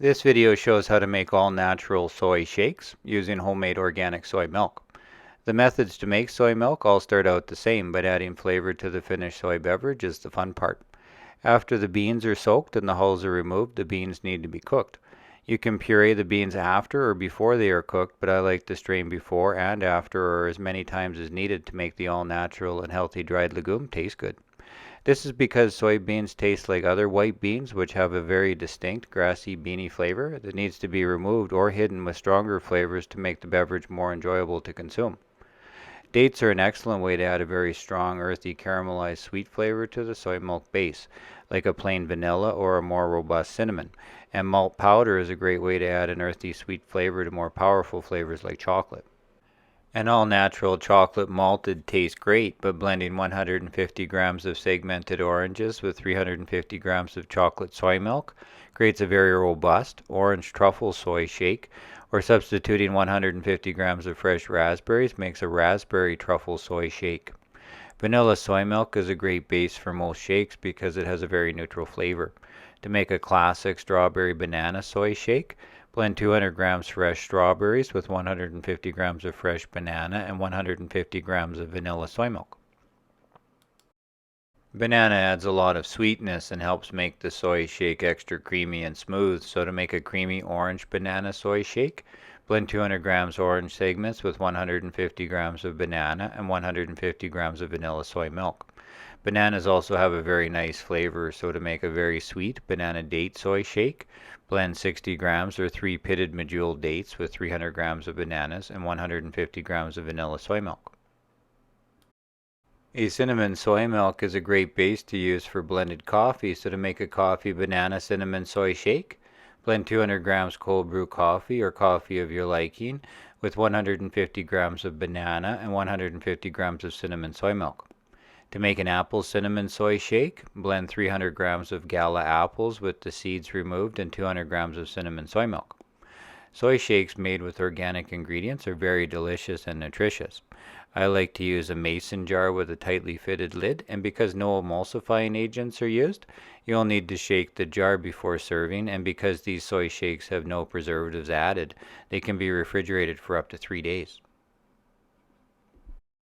This video shows how to make all natural soy shakes using homemade organic soy milk. The methods to make soy milk all start out the same, but adding flavor to the finished soy beverage is the fun part. After the beans are soaked and the hulls are removed, the beans need to be cooked. You can puree the beans after or before they are cooked, but I like to strain before and after or as many times as needed to make the all natural and healthy dried legume taste good. This is because soybeans taste like other white beans, which have a very distinct grassy beany flavor that needs to be removed or hidden with stronger flavors to make the beverage more enjoyable to consume. Dates are an excellent way to add a very strong, earthy, caramelized sweet flavor to the soy milk base, like a plain vanilla or a more robust cinnamon. And malt powder is a great way to add an earthy, sweet flavor to more powerful flavors like chocolate. An all-natural chocolate malted tastes great, but blending 150 grams of segmented oranges with 350 grams of chocolate soy milk creates a very robust orange truffle soy shake, or substituting 150 grams of fresh raspberries makes a raspberry truffle soy shake. Vanilla soy milk is a great base for most shakes because it has a very neutral flavor. To make a classic strawberry banana soy shake, blend 200 grams fresh strawberries with 150 grams of fresh banana and 150 grams of vanilla soy milk. Banana adds a lot of sweetness and helps make the soy shake extra creamy and smooth, so to make a creamy orange banana soy shake, blend 200 grams orange segments with 150 grams of banana and 150 grams of vanilla soy milk. Bananas also have a very nice flavor, so to make a very sweet banana date soy shake, blend 60 grams or 3 pitted medjool dates with 300 grams of bananas and 150 grams of vanilla soy milk. A cinnamon soy milk is a great base to use for blended coffee, so to make a coffee banana cinnamon soy shake, blend 200 grams cold brew coffee or coffee of your liking with 150 grams of banana and 150 grams of cinnamon soy milk. To make an apple cinnamon soy shake, blend 300 grams of gala apples with the seeds removed and 200 grams of cinnamon soy milk. Soy shakes made with organic ingredients are very delicious and nutritious. I like to use a mason jar with a tightly fitted lid, and because no emulsifying agents are used, you'll need to shake the jar before serving, and because these soy shakes have no preservatives added, they can be refrigerated for up to 3 days.